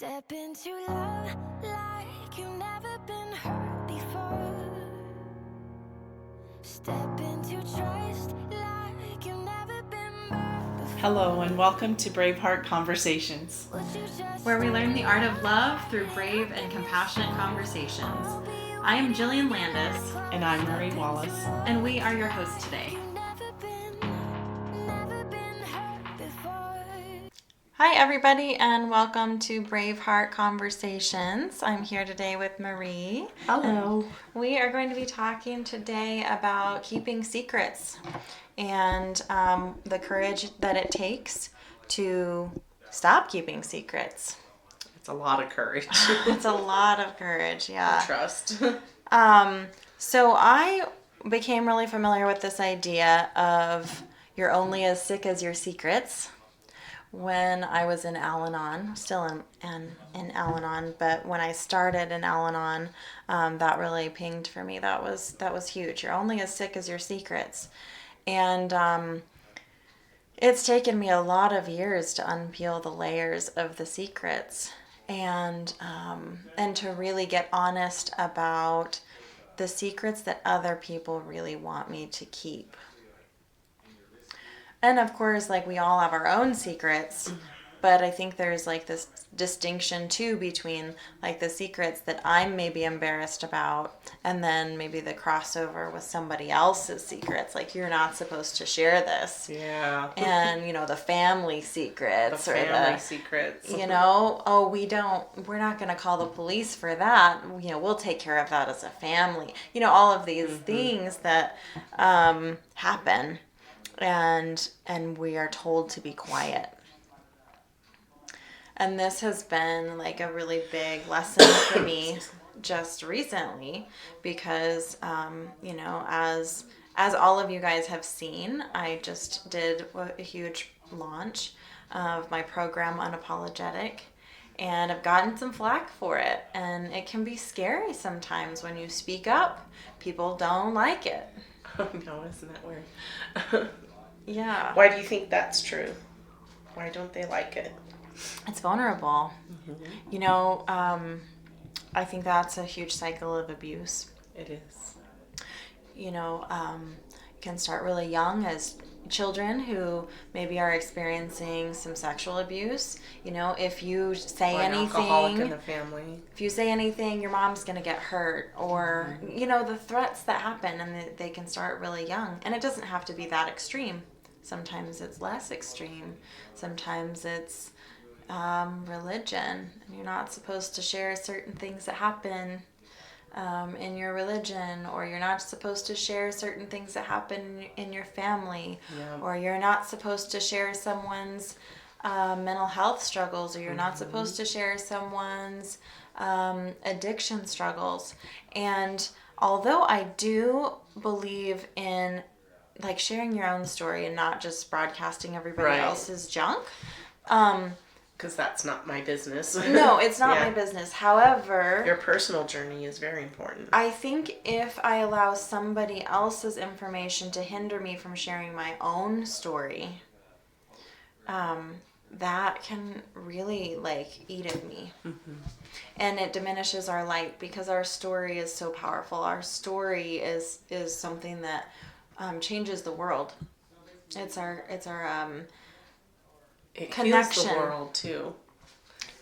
Step into love like you've never been hurt before. Step into trust like you've never been burned before. Hello and welcome to Braveheart Conversations, where we learn the art of love through brave and compassionate conversations. I am Jillian Landis. and I'm Marie Wallace. And we are your hosts today. Hi everybody and welcome to Braveheart Conversations. I'm here today with Marie. Hello. We are going to be talking today about keeping secrets and the courage that it takes to stop keeping secrets. It's a lot of courage. It's a lot of courage, yeah. Trust. So I became really familiar with this idea of you're only as sick as your secrets when I was in Al-Anon, still in Al-Anon, but when I started in Al-Anon, that really pinged for me. That was huge. You're only as sick as your secrets. And it's taken me a lot of years to unpeel the layers of the secrets and to really get honest about the secrets that other people really want me to keep. And of course, like, we all have our own secrets, but I think there's like this distinction too between like the secrets that I'm maybe embarrassed about and then maybe the crossover with somebody else's secrets. Like, you're not supposed to share this. Yeah. And, the family secrets. Secrets. We're not going to call the police for that. We'll take care of that as a family. All of these things that happen. And we are told to be quiet. And this has been like a really big lesson for me just recently because, as all of you guys have seen, I just did a huge launch of my program, Unapologetic, and I've gotten some flack for it. And it can be scary sometimes when you speak up. People don't like it. Oh, no, isn't that weird? Yeah. Why do you think that's true? Why don't they like it? It's vulnerable. Mm-hmm. I think that's a huge cycle of abuse. It is. You can start really young as children who maybe are experiencing some sexual abuse. If you say or an anything, alcoholic in the family. If you say anything, your mom's going to get hurt, or, the threats that happen, and they can start really young. And it doesn't have to be that extreme. Sometimes it's less extreme. Sometimes it's religion. And you're not supposed to share certain things that happen in your religion, or you're not supposed to share certain things that happen in your family, or you're not supposed to share someone's mental health struggles, or you're not supposed to share someone's addiction struggles. And although I do believe in like sharing your own story and not just broadcasting everybody else's junk, because that's not my business. No, it's not my business. However, your personal journey is very important. I think if I allow somebody else's information to hinder me from sharing my own story, that can really eat at me. Mm-hmm. And it diminishes our light because our story is so powerful. Our story is something that changes the world. It's our it connection. Heals the world too.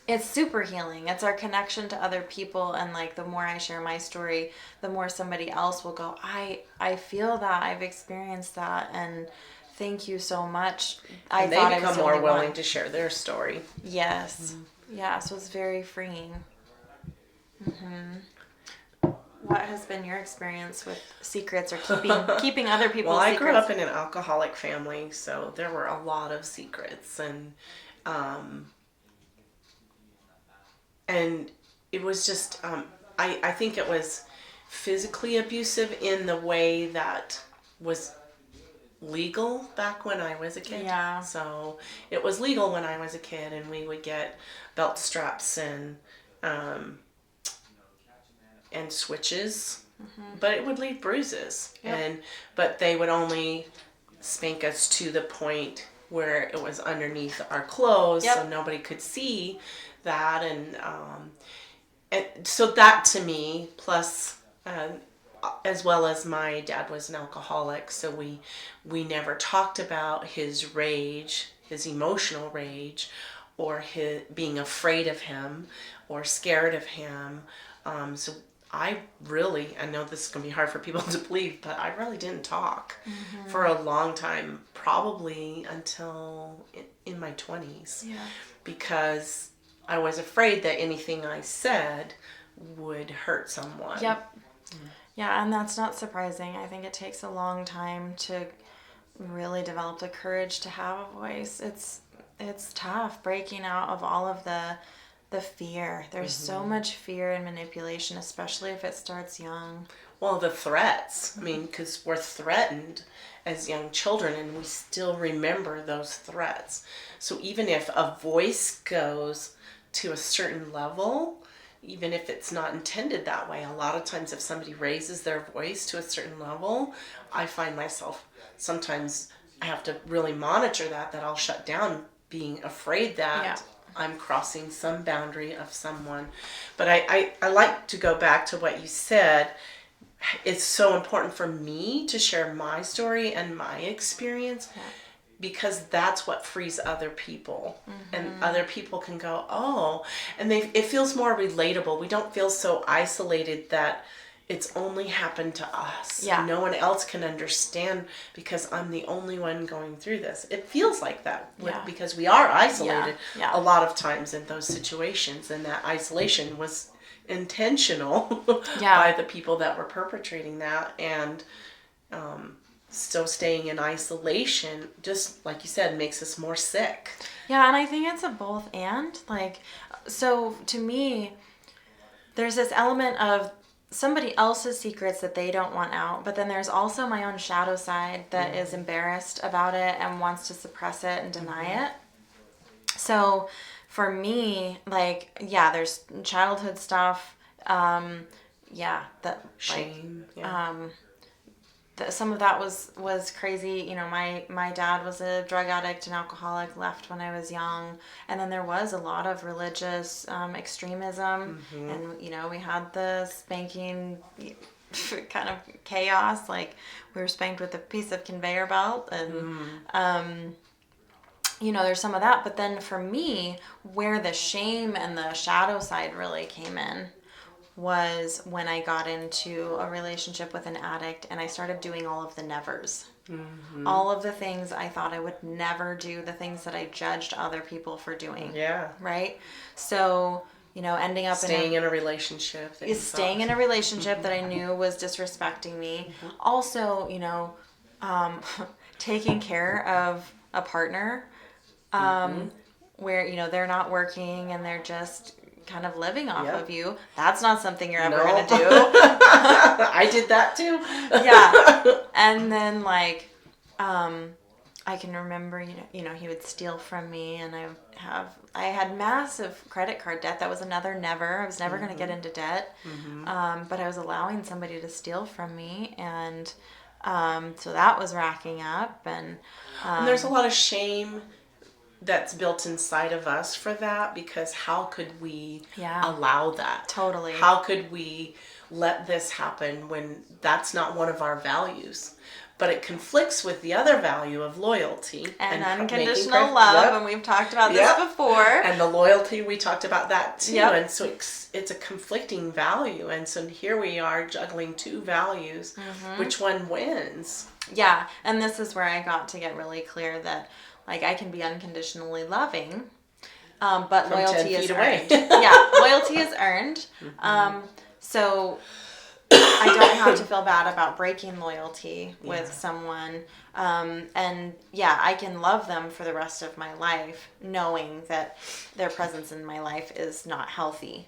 It's super healing. It's our connection to other people, and the more I share my story, the more somebody else will go, I feel that, I've experienced that, and thank you so much. And they become more willing to share their story. Yes. Mm-hmm. Yeah, so it's very freeing. Mm-hmm. What has been your experience with secrets or keeping other people's secrets? Well, I secrets? grew up in an alcoholic family, so there were a lot of secrets, and it was just I think it was physically abusive in the way that was legal back when I was a kid. Yeah. So it was legal when I was a kid, and we would get belt straps and switches, but it would leave bruises. Yep. But they would only spank us to the point where it was underneath our clothes, so nobody could see that, and so that to me, plus as well as my dad was an alcoholic, so we never talked about his rage, his emotional rage, or his being afraid of him or scared of him. So I know this is going to be hard for people to believe, but I really didn't talk for a long time, probably until in my 20s. Yeah. Because I was afraid that anything I said would hurt someone. Yep. Yeah, and that's not surprising. I think it takes a long time to really develop the courage to have a voice. It's tough breaking out of all of the fear. There's so much fear and manipulation, especially if it starts young. Well, the threats. I mean, because we're threatened as young children and we still remember those threats. So even if a voice goes to a certain level, even if it's not intended that way, a lot of times if somebody raises their voice to a certain level, I find myself sometimes I have to really monitor that I'll shut down, being afraid that I'm crossing some boundary of someone. But I like to go back to what you said. It's so important for me to share my story and my experience because that's what frees other people. And other people can go, oh, and it feels more relatable. We don't feel so isolated that it's only happened to us. Yeah. No one else can understand because I'm the only one going through this. It feels like that because we are isolated a lot of times in those situations, and that isolation was intentional by the people that were perpetrating that, and still staying in isolation, just like you said, makes us more sick. Yeah, and I think it's a both and. Like, so to me, there's this element of somebody else's secrets that they don't want out, but then there's also my own shadow side that is embarrassed about it and wants to suppress it and deny it. So for me, like, there's childhood stuff, that shame, some of that was crazy. You know, my dad was a drug addict and alcoholic, left when I was young, and then there was a lot of religious extremism, and you know, we had the spanking kind of chaos. Like, we were spanked with a piece of conveyor belt, and you know, there's some of that. But then for me, where the shame and the shadow side really came in was when I got into a relationship with an addict and I started doing all of the nevers. All of the things I thought I would never do, the things that I judged other people for doing. Yeah. Right? So, you know, ending up staying in a relationship. Staying in a relationship that I knew was disrespecting me. Also, you know, taking care of a partner where, you know, they're not working and they're just kind of living off of you. That's not something you're ever going to do. I did that too. And then, like, I can remember, you know, he would steal from me, and I had massive credit card debt. That was another never. I was never going to get into debt. But I was allowing somebody to steal from me, and so that was racking up, and there's a lot of shame that's built inside of us for that, because how could we allow that? Totally. How could we let this happen when that's not one of our values? But it conflicts with the other value of loyalty and unconditional love, and we've talked about this before. And the loyalty, we talked about that too. And so it's a conflicting value, and so here we are juggling two values. Which one wins? Yeah, and this is where I got to get really clear that, like, I can be unconditionally loving, but From loyalty 10 is feet away. earned. Loyalty is earned. So I don't have to feel bad about breaking loyalty with someone. And I can love them for the rest of my life, knowing that their presence in my life is not healthy.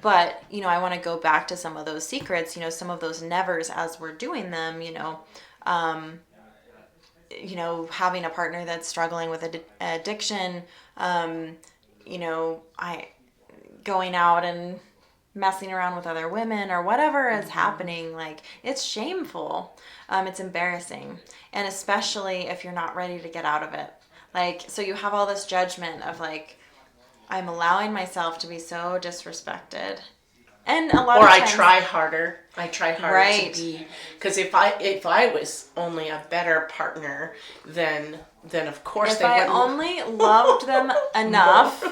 But, you know, I want to go back to some of those secrets, you know, some of those nevers as we're doing them, you know, having a partner that's struggling with addiction, you know, going out and messing around with other women or whatever is happening, like, it's shameful. It's embarrassing. And especially if you're not ready to get out of it. Like, so you have all this judgment of, like, I'm allowing myself to be so disrespected. And a lot Or of I times, try harder. I try harder Right. to be, because if I was only a better partner, then of course if they I wouldn't. only loved them enough,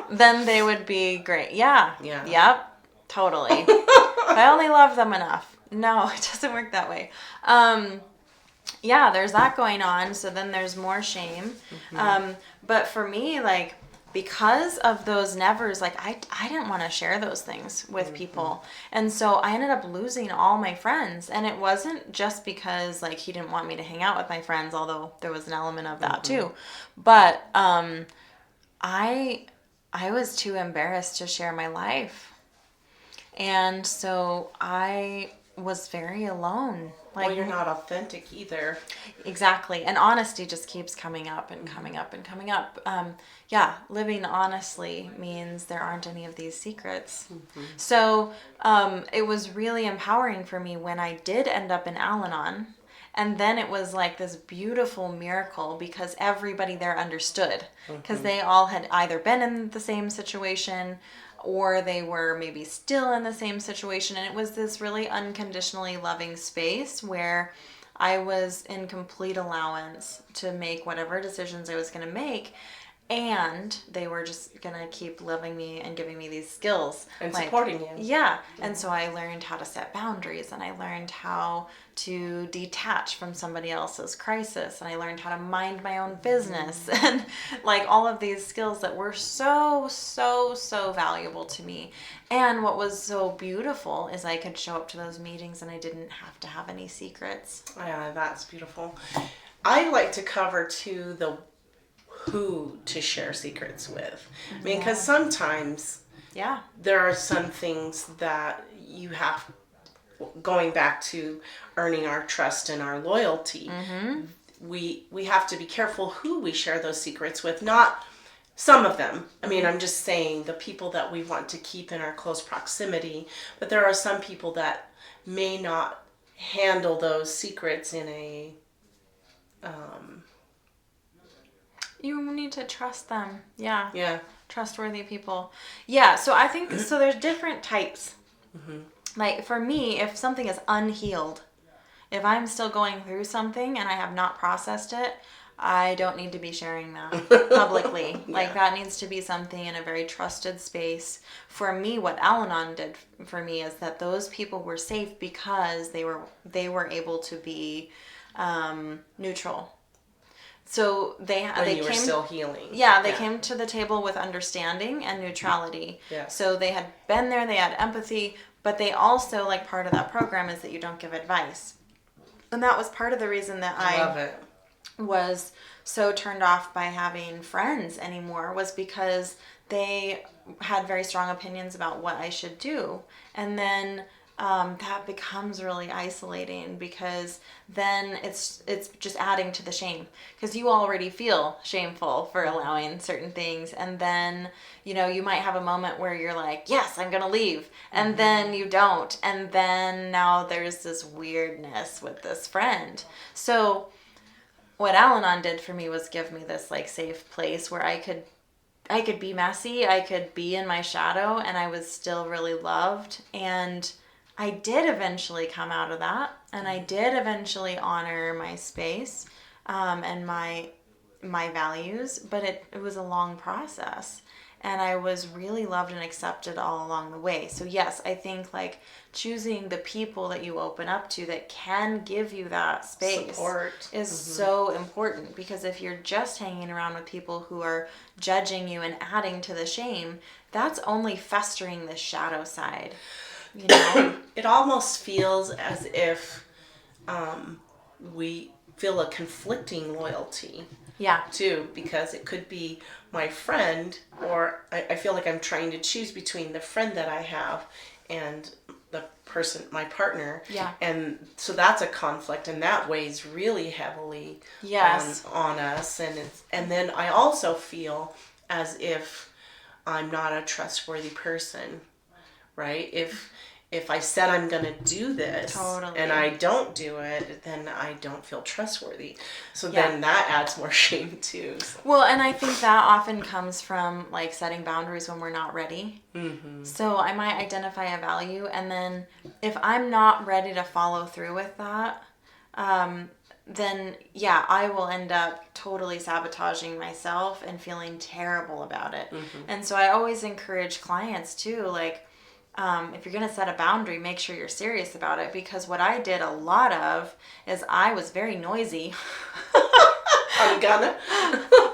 then they would be great. Yeah. Yeah. Yep. Totally. If I only love them enough. No, it doesn't work that way. Yeah, there's that going on. So then there's more shame. But for me, like, because of those nevers, like, I didn't want to share those things with people. And so I ended up losing all my friends. And it wasn't just because, like, he didn't want me to hang out with my friends, although there was an element of that too. But I was too embarrassed to share my life. And so I was very alone. Like, Well, you're not authentic either. exactly. And honesty just keeps coming up and coming up and coming up. Yeah, living honestly means there aren't any of these secrets. So it was really empowering for me when I did end up in Al-Anon. And then it was like this beautiful miracle because everybody there understood. Because they all had either been in the same situation or they were maybe still in the same situation. And it was this really unconditionally loving space where I was in complete allowance to make whatever decisions I was going to make. And they were just going to keep loving me and giving me these skills. And like, supporting you. Yeah. And so I learned how to set boundaries and I learned how to detach from somebody else's crisis and I learned how to mind my own business and like all of these skills that were so, so, so valuable to me. And what was so beautiful is I could show up to those meetings and I didn't have to have any secrets. Yeah, that's beautiful. I like to cover too the who to share secrets with. I mean, because sometimes Yeah. there are some things that you have, going back to earning our trust and our loyalty, we have to be careful who we share those secrets with. Not some of them. I mean, I'm just saying the people that we want to keep in our close proximity, but there are some people that may not handle those secrets in a You need to trust them. Yeah. yeah. Trustworthy people. Yeah, so I think, so there's different types. Like for me, if something is unhealed, if I'm still going through something and I have not processed it, I don't need to be sharing that publicly. Like that needs to be something in a very trusted space. For me, what Al-Anon did for me is that those people were safe because they were able to be neutral. So they You were came, still healing. Yeah, they came to the table with understanding and neutrality. Yeah. So they had been there, they had empathy, but they also, like, part of that program is that you don't give advice. And that was part of the reason that I love it. was so turned off by having friends anymore, was because they had very strong opinions about what I should do. And then that becomes really isolating because then it's just adding to the shame because you already feel shameful for allowing certain things, and then you might have a moment where you're like, yes, I'm gonna leave, and then you don't, and then now there's this weirdness with this friend. So what Al-Anon did for me was give me this like safe place where I could be messy, I could be in my shadow, and I was still really loved. And I did eventually come out of that, and I did eventually honor my space and my values, but it was a long process, and I was really loved and accepted all along the way. So yes, I think like choosing the people that you open up to that can give you that space Support is so important, because if you're just hanging around with people who are judging you and adding to the shame, that's only festering the shadow side. It almost feels as if we feel a conflicting loyalty. Yeah. Too, because it could be my friend, or I feel like I'm trying to choose between the friend that I have and the person, my partner. Yeah. And so that's a conflict, and that weighs really heavily on us. And then I also feel as if I'm not a trustworthy person, right? if I said I'm going to do this Totally. and I don't do it, then I don't feel trustworthy. So Yeah. then that adds more shame too. Well, and I think that often comes from like setting boundaries when we're not ready. Mm-hmm. So I might identify a value, and then if I'm not ready to follow through with that, then yeah, I will end up totally sabotaging myself and feeling terrible about it. Mm-hmm. And so I always encourage clients too, like, if you're going to set a boundary, make sure you're serious about it, because what I did a lot of is I was very noisy. I'm gonna.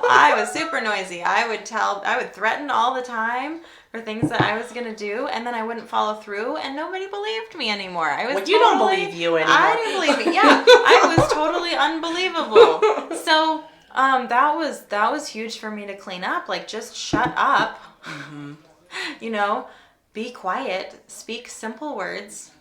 I was super noisy. I would threaten all the time for things that I was going to do, and then I wouldn't follow through, and nobody believed me anymore. You don't believe you anymore. I didn't believe me. Yeah, I was totally unbelievable. So that was huge for me to clean up. Like, just shut up. Mm-hmm. You know, be quiet, speak simple words.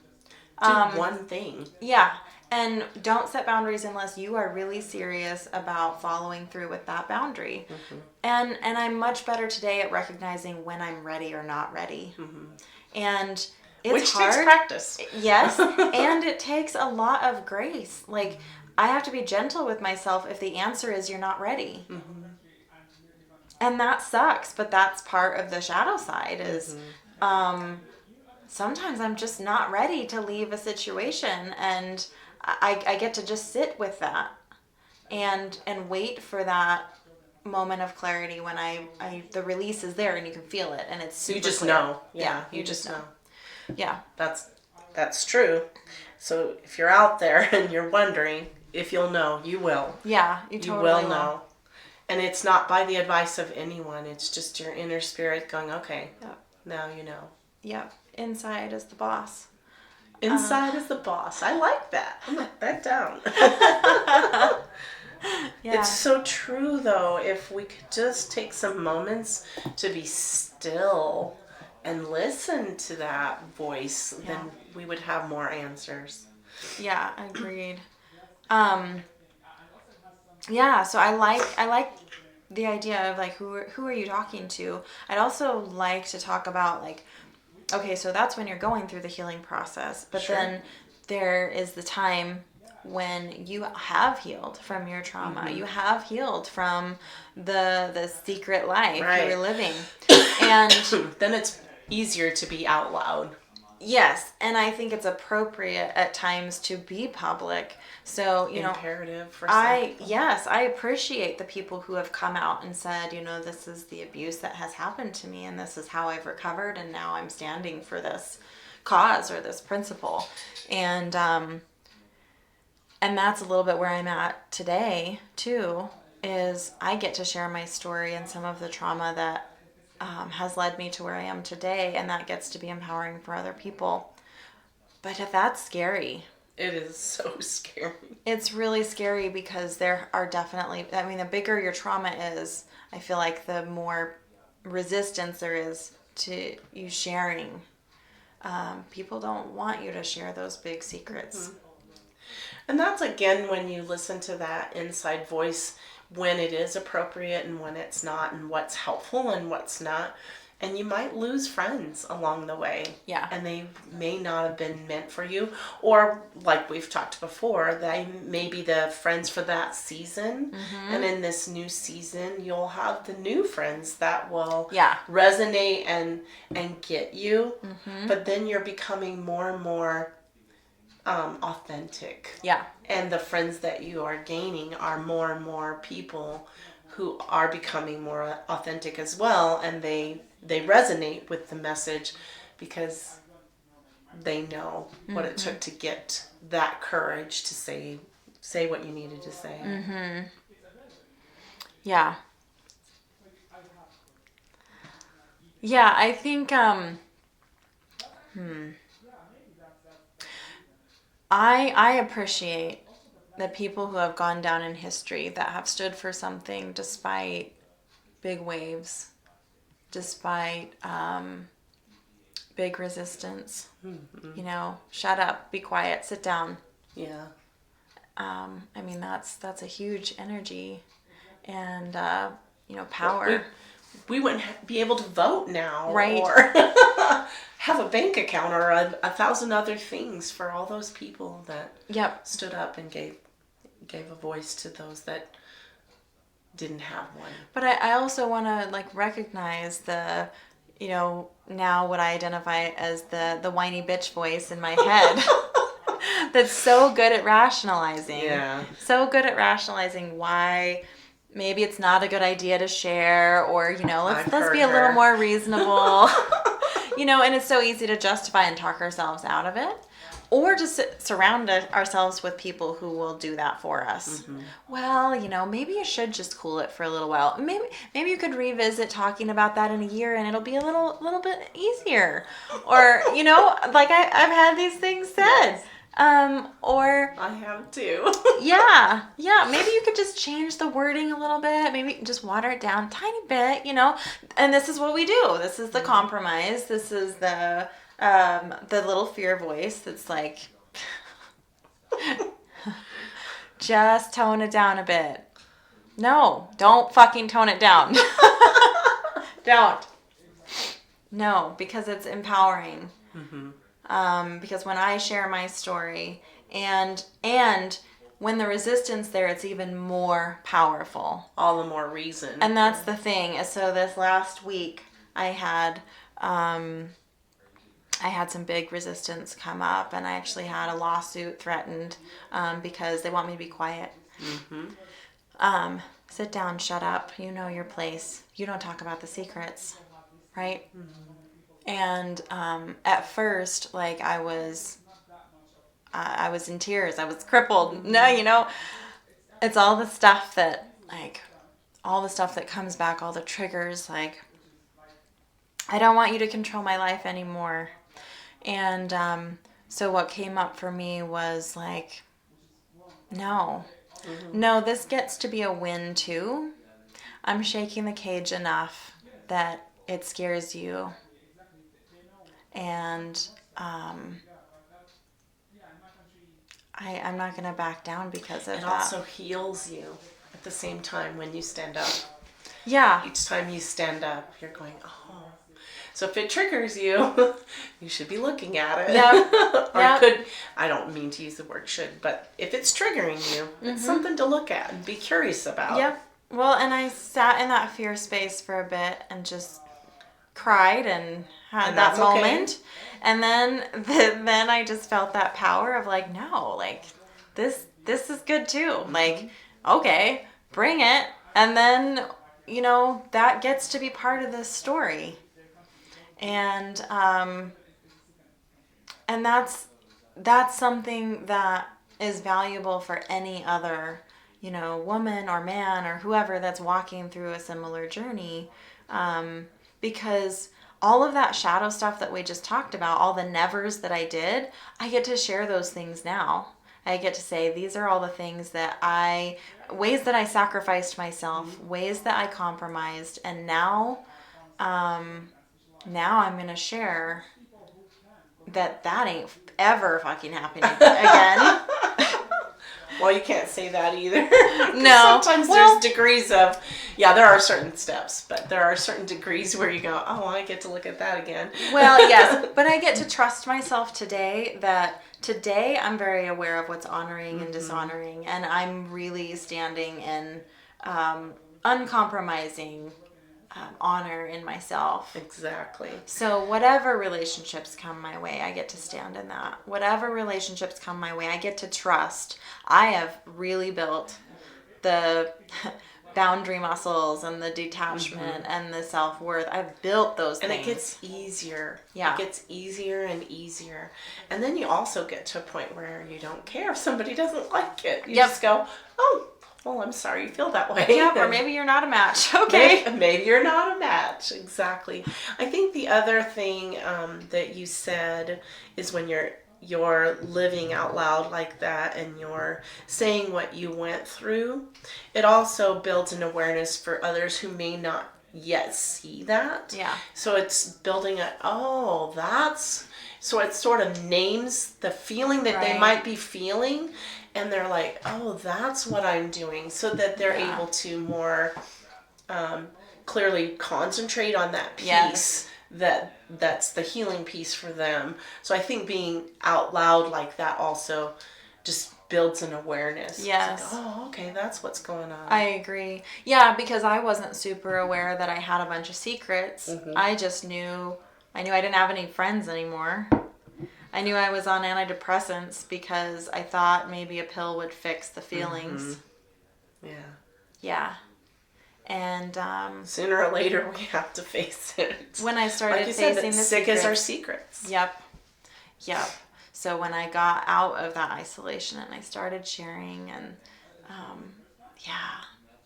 Do one thing. Yeah. And don't set boundaries unless you are really serious about following through with that boundary. Mm-hmm. And I'm much better today at recognizing when I'm ready or not ready. Mm-hmm. And it's Which hard. takes practice. Yes. And it takes a lot of grace. Like, I have to be gentle with myself if the answer is you're not ready. Mm-hmm. And that sucks, but that's part of the shadow side is, sometimes I'm just not ready to leave a situation, and I get to just sit with that and wait for that moment of clarity when the release is there and you can feel it and it's super You just clear. know. Yeah, you just know. Yeah. That's true. So if you're out there and you're wondering if you'll know, you will. Yeah, you totally will know. And it's not by the advice of anyone. It's just your inner spirit going, okay, now you know. Yep. Inside is the boss. Inside is the boss. I like that. I'm going to write that down. Yeah. It's so true, though. If we could just take some moments to be still and listen to that voice, then we would have more answers. Yeah, agreed. Yeah, so I like the idea of like who are you talking to. I'd also like to talk about like, okay, so that's when you're going through the healing process, but then there is the time when you have healed from your trauma. Mm-hmm. You have healed from the secret life you were living. And then it's easier to be out loud. Yes, and I think it's appropriate at times to be public. So, you Imperative for I appreciate the people who have come out and said, you know, this is the abuse that has happened to me and this is how I've recovered and now I'm standing for this cause or this principle. And that's a little bit where I'm at today too, is I get to share my story and some of the trauma that has led me to where I am today, and that gets to be empowering for other people. But that's scary. It is so scary. It's really scary because there are definitely, I mean, the bigger your trauma is, I feel like the more resistance there is to you sharing. People don't want you to share those big secrets. Mm-hmm. And that's again when you listen to that inside voice, when it is appropriate and when it's not, and what's helpful and what's not. And you might lose friends along the way. Yeah. And they may not have been meant for you. Or like we've talked before, they may be the friends for that season. Mm-hmm. And in this new season, you'll have the new friends that will resonate and get you. Mm-hmm. But then you're becoming more and more authentic. Yeah. And the friends that you are gaining are more and more people who are becoming more authentic as well, and they resonate with the message because they know what it took to get that courage to say what you needed to say. Mm-hmm. Yeah. Yeah, I think I appreciate the people who have gone down in history that have stood for something despite big waves, despite big resistance. Mm-hmm. You know, shut up, be quiet, sit down. Yeah. I mean, that's a huge energy and, power. We wouldn't be able to vote now. Right. Or have a bank account or a thousand other things for all those people that stood up and gave a voice to those that didn't have one. But I also want to like recognize the, now what I identify as the whiny bitch voice in my head that's so good at rationalizing. Yeah. So good at rationalizing why maybe it's not a good idea to share, or, let's be a little more reasonable. And it's so easy to justify and talk ourselves out of it. Or just surround ourselves with people who will do that for us. Mm-hmm. Well, maybe you should just cool it for a little while. Maybe you could revisit talking about that in a year, and it'll be a little bit easier. Or like I've had these things said. Yes. Or I have too. yeah. Maybe you could just change the wording a little bit. Maybe just water it down a tiny bit. And this is what we do. This is the compromise. This is the little fear voice that's like, just tone it down a bit. No, don't fucking tone it down. Don't. No, because it's empowering. Mm-hmm. Because when I share my story and when the resistance there, it's even more powerful. All the more reason. And that's the thing. So this last week I had some big resistance come up, and I actually had a lawsuit threatened because they want me to be quiet. Mm-hmm. Sit down, shut up. You know your place. You don't talk about the secrets, right? Mm-hmm. And at first, like I was in tears. I was crippled. No, it's all the stuff that comes back, all the triggers. Like, I don't want you to control my life anymore. And so what came up for me was like, no, this gets to be a win too. I'm shaking the cage enough that it scares you. And I'm not going to back down because of that. It also heals you at the same time when you stand up. Yeah. Each time you stand up, you're going, oh. So if it triggers you, you should be looking at it. Yeah. Or I don't mean to use the word should, but if it's triggering you, it's something to look at and be curious about. Yep. Well, and I sat in that fear space for a bit and just cried and had that moment. Okay. And then I just felt that power of like, no, like this is good too. Like, okay, bring it. And then, that gets to be part of this story. And that's something that is valuable for any other, woman or man or whoever that's walking through a similar journey. Because all of that shadow stuff that we just talked about, all the nevers that I did, I get to share those things now. I get to say, these are all the things ways that I sacrificed myself, ways that I compromised, and now I'm going to share that ain't ever fucking happening again. Well, you can't say that either. No. Sometimes there's degrees of, there are certain steps, but there are certain degrees where you go, oh, I get to look at that again. Well, yes, but I get to trust myself today that today I'm very aware of what's honoring and dishonoring, and I'm really standing in uncompromising honor in myself. Exactly. So whatever relationships come my way, I get to stand in that. Whatever relationships come my way, I get to trust. I have really built the boundary muscles and the detachment and the self-worth. I've built those things. And it gets easier. Yeah. It gets easier and easier. And then you also get to a point where you don't care if somebody doesn't like it. You just go, oh, well, I'm sorry you feel that way. Yeah, or maybe you're not a match. Okay. Maybe you're not a match. Exactly. I think the other thing that you said is when you're living out loud like that and you're saying what you went through, it also builds an awareness for others who may not yet see that. Yeah. So it's building so it sort of names the feeling that they might be feeling, and they're like, oh, that's what I'm doing, so that they're able to more clearly concentrate on that piece that's the healing piece for them. So I think being out loud like that also just builds an awareness. Yes. It's like, oh, okay, that's what's going on. I agree. Yeah, because I wasn't super aware that I had a bunch of secrets. I just knew I didn't have any friends anymore. I knew I was on antidepressants because I thought maybe a pill would fix the feelings. Yeah. Yeah. And Sooner or later we have to face it. when I started like you said, facing the sick secrets, as our secrets. Yep. So when I got out of that isolation and I started sharing, and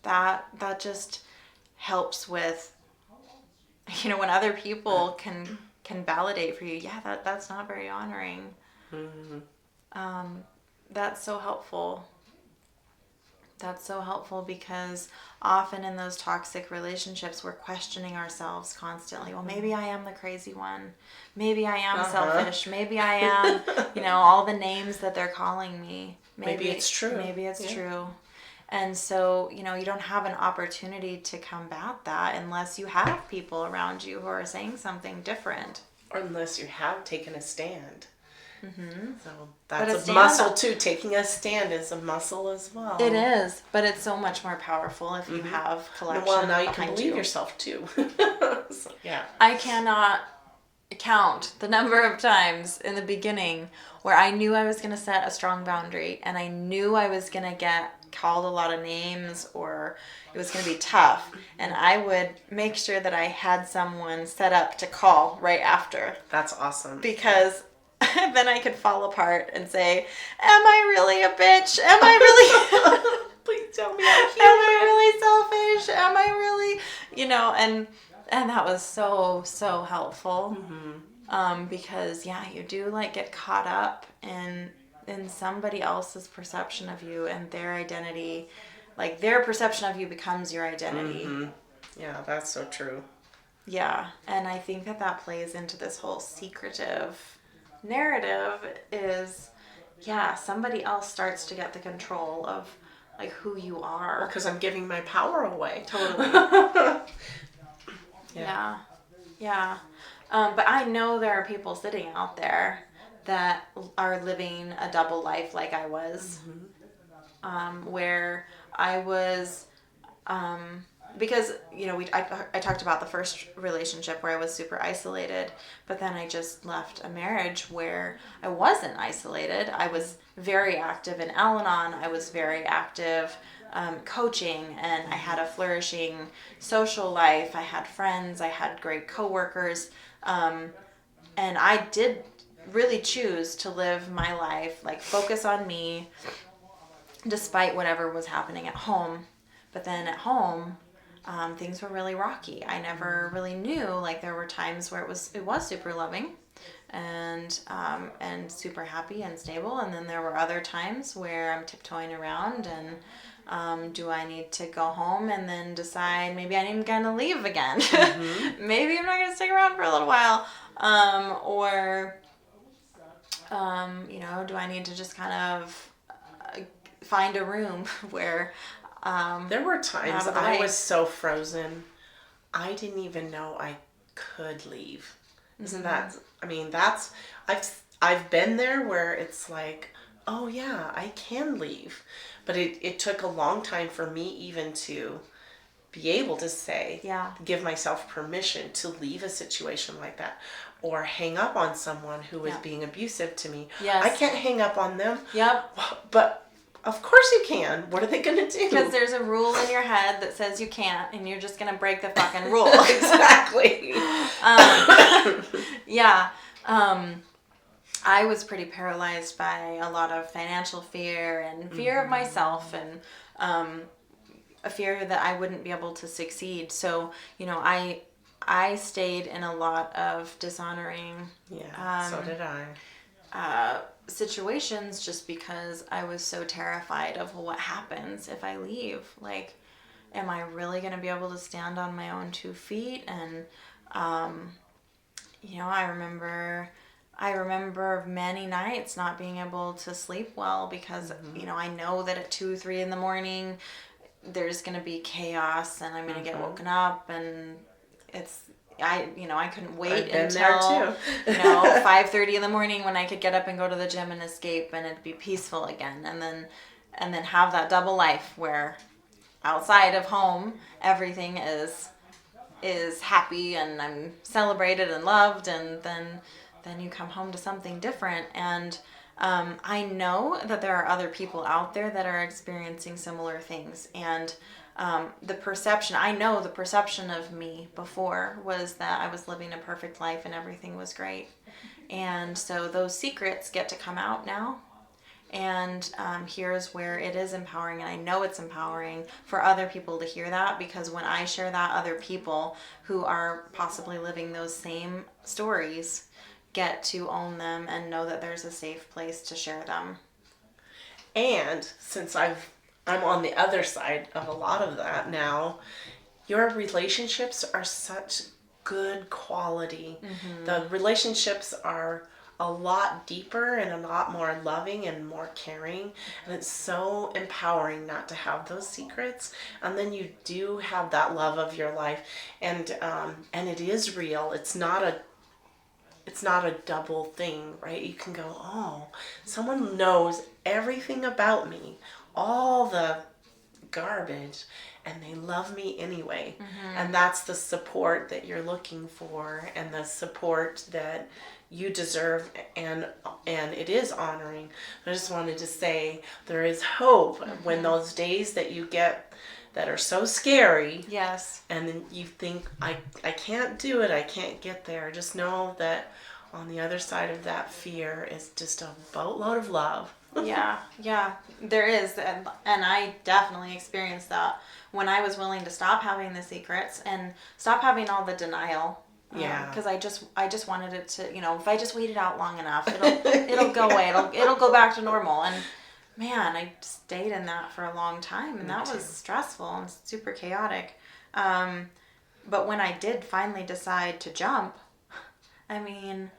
that just helps with, when other people can validate for you. Yeah, that's not very honoring. That's so helpful. That's so helpful because often in those toxic relationships, we're questioning ourselves constantly. Well, maybe I am the crazy one. Maybe I am selfish. Maybe I am, all the names that they're calling me. Maybe it's true. Maybe it's true. And so, you don't have an opportunity to combat that unless you have people around you who are saying something different. Or unless you have taken a stand. So But that's a stand muscle too. Taking a stand is a muscle as well. It is, but it's so much more powerful if you have collection. Well, now you can behind believe yourself too. So, yeah. I cannot count the number of times in the beginning where I knew I was going to set a strong boundary and I knew I was going to get called a lot of names or it was going to be tough, and I would make sure that I had someone set up to call right after. That's awesome. Because then I could fall apart and say, am I really a bitch? Am I really... Please tell me I'm Am I really selfish? Am I really... And that was so, so helpful. Because, you do, get caught up in somebody else's perception of you and their identity. Their perception of you becomes your identity. Yeah, that's so true. Yeah, and I think that plays into this whole secretive narrative is, somebody else starts to get the control of who you are. Because I'm giving my power away. Totally. Yeah. But I know there are people sitting out there that are living a double life like I was, where I was, because, I talked about the first relationship where I was super isolated, but then I just left a marriage where I wasn't isolated. I was very active in Al-Anon. I was very active coaching, and I had a flourishing social life. I had friends. I had great coworkers. And I did really choose to live my life, focus on me, despite whatever was happening at home. But then at home, things were really rocky. I never really knew, there were times where it was super loving and super happy and stable. And then there were other times where I'm tiptoeing around and do I need to go home and then decide maybe I'm going to leave again? Maybe I'm not going to stick around for a little while. Do I need to just kind of find a room where... there were times I was so frozen, I didn't even know I could leave. Isn't that... that's... I've been there where it's oh yeah, I can leave. But it took a long time for me even to be able to say, give myself permission to leave a situation like that. Or hang up on someone who was being abusive to me. Yes. I can't hang up on them. Yep. But of course you can. What are they going to do? Because there's a rule in your head that says you can't, and you're just going to break the fucking rule. Exactly. I was pretty paralyzed by a lot of financial fear and fear of myself and a fear that I wouldn't be able to succeed. So, I stayed in a lot of dishonoring so did I. Situations just because I was so terrified of what happens if I leave. Am I really going to be able to stand on my own 2 feet? And, I remember many nights not being able to sleep well because, I know that at 2, 3 in the morning, there's going to be chaos and I'm going to get woken up and I couldn't wait I've been there until, too. 5:30 in the morning when I could get up and go to the gym and escape and it'd be peaceful again. And then have that double life where outside of home, everything is happy and I'm celebrated and loved, and then you come home to something different. And I know that there are other people out there that are experiencing similar things. And the perception of me before was that I was living a perfect life and everything was great. And so those secrets get to come out now. And here's where it is empowering, and I know it's empowering for other people to hear that, because when I share that, other people who are possibly living those same stories get to own them and know that there's a safe place to share them. And since I'm on the other side of a lot of that now, your relationships are such good quality. Mm-hmm. The relationships are a lot deeper and a lot more loving and more caring, and it's so empowering not to have those secrets. And then you do have that love of your life, and it is real. It's not a double thing, right? You can go, oh, someone knows everything about me, all the garbage, and they love me anyway. Mm-hmm. And that's the support that you're looking for, and the support that you deserve, and it is honoring. I just wanted to say there is hope. Mm-hmm. When those days that you get that are so scary, yes, and then you think, I can't do it, I can't get there, just know that on the other side of that fear is just a boatload of love. yeah, there is. And I definitely experienced that when I was willing to stop having the secrets and stop having all the denial. Yeah. Because I just wanted it to, if I just waited out long enough, it'll go away. It'll go back to normal. And man, I stayed in that for a long time, and that was stressful and super chaotic. But when I did finally decide to jump, I mean,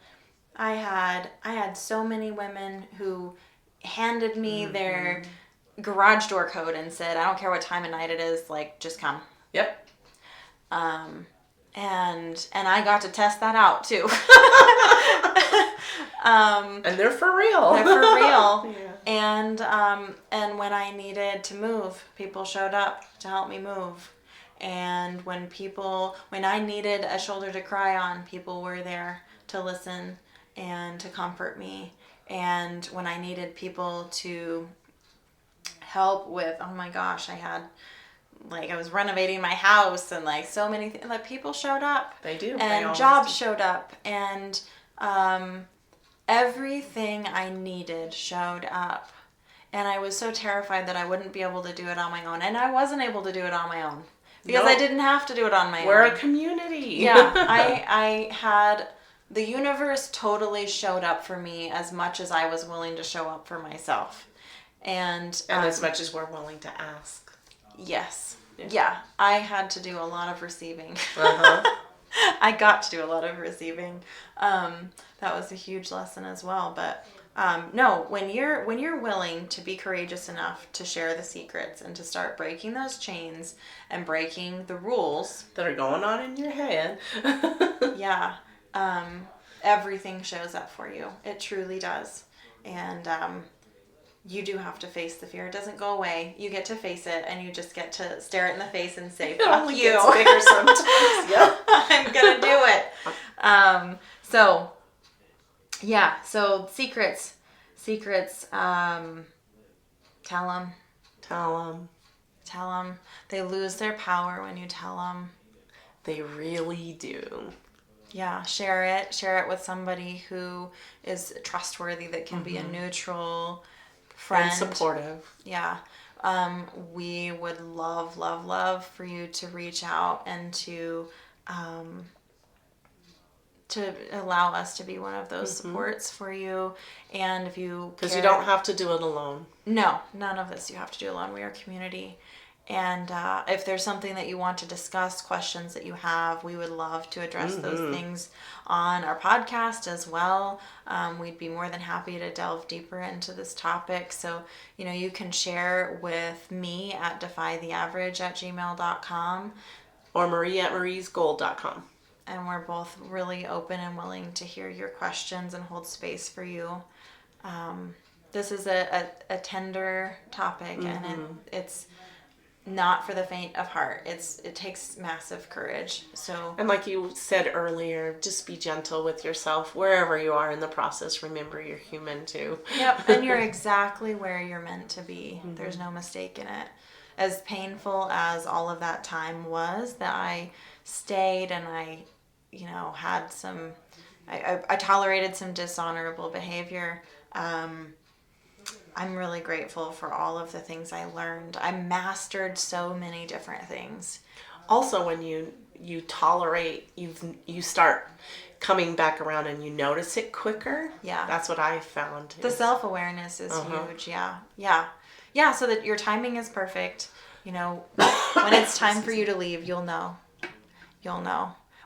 I had so many women who handed me mm-hmm. their garage door code and said, I don't care what time of night it is, like, just come. Yep. And I got to test that out too. And they're for real. They're for real. Yeah. And when I needed to move, people showed up to help me move. And when I needed a shoulder to cry on, people were there to listen and to comfort me. And when I needed people to help with, oh my gosh, I was renovating my house, and so many things, people showed up. They do. And jobs showed up, and everything I needed showed up. And I was so terrified that I wouldn't be able to do it on my own. And I wasn't able to do it on my own. Because I didn't have to do it on my own. We're a community. Yeah. I had... The universe totally showed up for me as much as I was willing to show up for myself. And as much as we're willing to ask. Yes. Yeah. I had to do a lot of receiving. Uh-huh. I got to do a lot of receiving. That was a huge lesson as well. But no, when you're willing to be courageous enough to share the secrets and to start breaking those chains and breaking the rules that are going on in your head. Yeah. Everything shows up for you. It truly does. And you do have to face the fear. It doesn't go away. You get to face it, and you just get to stare it in the face and say, fuck you. It only gets bigger sometimes. Yep. I'm going to do it. So secrets, tell them. They lose their power when you tell them. They really do. Yeah, share it with somebody who is trustworthy, that can mm-hmm. be a neutral friend. And supportive. Yeah. We would love for you to reach out and to allow us to be one of those mm-hmm. supports for you. And if you Because you don't have to do it alone. No, none of this you have to do alone. We are a community. And if there's something that you want to discuss, questions that you have, we would love to address mm-hmm. those things on our podcast as well. We'd be more than happy to delve deeper into this topic. So, you can share with me at defytheaverage@gmail.com. Or Marie at mariesgold.com. and we're both really open and willing to hear your questions and hold space for you. This is a tender topic, and it's not for the faint of heart. It takes massive courage. So, and like you said earlier, just be gentle with yourself wherever you are in the process. Remember, you're human too. Yep, and you're exactly where you're meant to be. There's no mistake in it. As painful as all of that time was that I stayed and I, had some, I tolerated some dishonorable behavior. I'm really grateful for all of the things I learned. I mastered so many different things. Also, when you tolerate, you start coming back around and you notice it quicker. Yeah. That's what I found. The self-awareness is huge. Yeah, so that your timing is perfect. When it's time for you to leave, you'll know.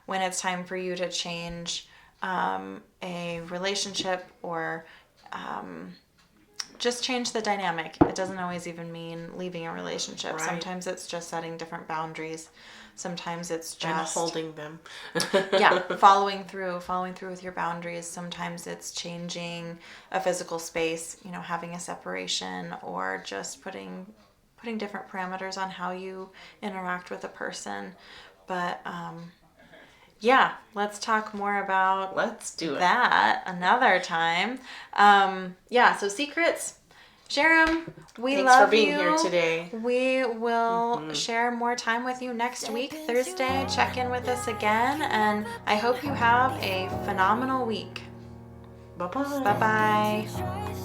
When it's time for you to change a relationship or just change the dynamic. It doesn't always even mean leaving a relationship. Right. Sometimes it's just setting different boundaries. Sometimes it's just and holding them. following through with your boundaries. Sometimes it's changing a physical space, having a separation, or just putting different parameters on how you interact with a person. But let's talk more about Let's do it. that another time. So secrets, share them. We Thanks love for being you. here today. We will share more time with you next week, Thursday. Check in with us again, and I hope you have a phenomenal week. Bye-bye. Bye-bye. Tries